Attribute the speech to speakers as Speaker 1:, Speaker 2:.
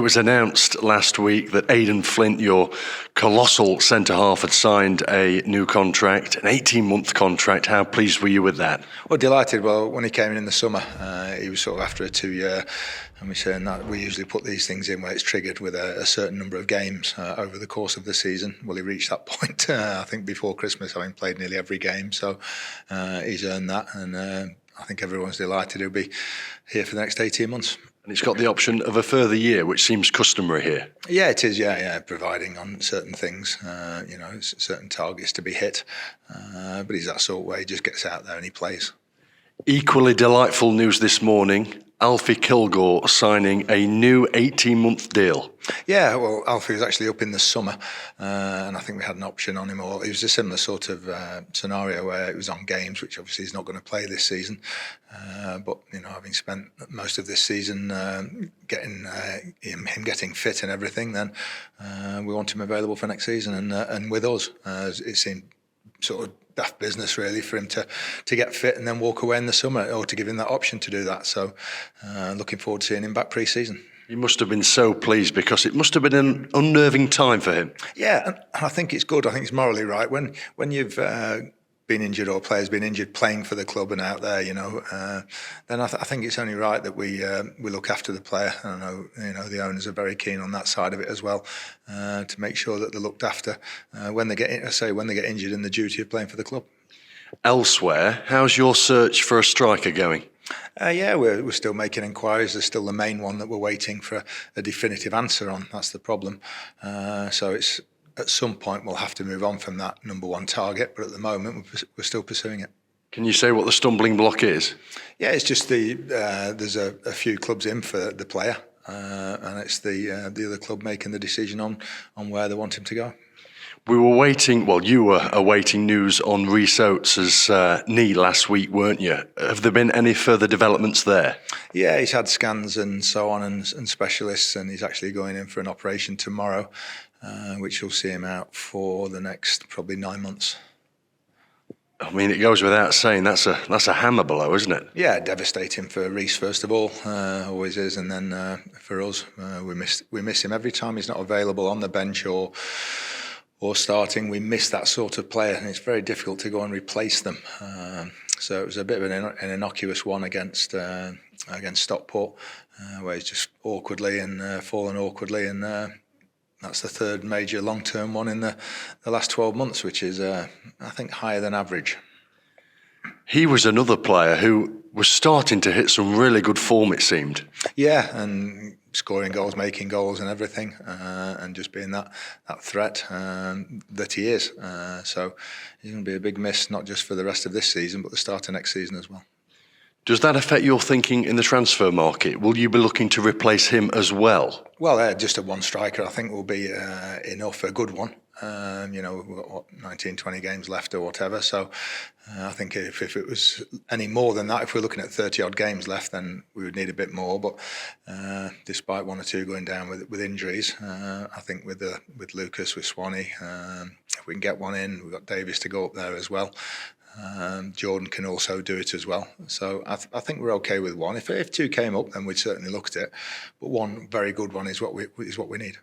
Speaker 1: was announced last week that Aidan Flint, your colossal centre-half, had signed a new contract, an 18-month contract. How pleased were you with that?
Speaker 2: Well, delighted. Well, when he came in the summer, he was sort of after a 2-year, and we're saying that we usually put these things in where it's triggered with a certain number of games over the course of the season. Well, he reached that point, I think, before Christmas, having played nearly every game. So he's earned that, and I think everyone's delighted he'll be here for the next 18 months.
Speaker 1: And it's got the option of a further year, which seems customary here.
Speaker 2: Yeah, it is. Yeah, providing on certain things, certain targets to be hit. But he's that sort of way. He just gets out there and he plays.
Speaker 1: Equally delightful news this morning. Alfie Kilgore signing a new 18-month deal.
Speaker 2: Yeah, well, Alfie was actually up in the summer, and I think we had an option on him. Or it was a similar sort of scenario where it was on games, which obviously he's not going to play this season. But having spent most of this season getting him getting fit and everything, then we want him available for next season and with us. It seemed sort of daft business really for him to get fit and then walk away in the summer, or to give him that option to do that. So looking forward to seeing him back pre-season.
Speaker 1: You must have been so pleased, because it must have been an unnerving time for him.
Speaker 2: Yeah, and I think it's good. I think it's morally right when you've been injured, or players been injured playing for the club and out there, then I think it's only right that we look after the player. And I know the owners are very keen on that side of it as well, to make sure that they're looked after when they get injured in the duty of playing for the club.
Speaker 1: Elsewhere, how's your search for a striker going?
Speaker 2: Yeah, we're still making inquiries. There's still the main one that we're waiting for a definitive answer on. That's the problem. So it's at some point we'll have to move on from that number one target, but at the moment we're still pursuing it.
Speaker 1: Can you say what the stumbling block is?
Speaker 2: Yeah, it's just there's a few clubs in for the player, and it's the other club making the decision on where they want him to go.
Speaker 1: You were awaiting news on Rhys Oates' knee last week, weren't you? Have there been any further developments there?
Speaker 2: Yeah, he's had scans and so on, and specialists, and he's actually going in for an operation tomorrow, which will see him out for the next probably 9 months.
Speaker 1: I mean, it goes without saying that's a hammer blow, isn't it?
Speaker 2: Yeah, devastating for Rhys first of all, always is, and then for us, we miss him every time he's not available on the bench or starting. We miss that sort of player, and it's very difficult to go and replace them. So it was a bit of an innocuous one against Stockport, where he's just awkwardly and fallen awkwardly, and that's the third major long-term one in the last 12 months, which is, I think, higher than average.
Speaker 1: He was another player who was starting to hit some really good form, it seemed.
Speaker 2: Yeah, and scoring goals, making goals and everything, and just being that threat that he is. So he's going to be a big miss, not just for the rest of this season, but the start of next season as well.
Speaker 1: Does that affect your thinking in the transfer market? Will you be looking to replace him as well?
Speaker 2: Well, just a one striker, I think, will be enough, a good one. We've got 19, 20 games left or whatever. So I think if it was any more than that, if we're looking at 30 odd games left, then we would need a bit more. But despite one or two going down with injuries, I think with Lucas, with Swanee, if we can get one in, we've got Davis to go up there as well. Jordan can also do it as well. So I think we're okay with one. If two came up, then we'd certainly look at it. But one very good one is what we need.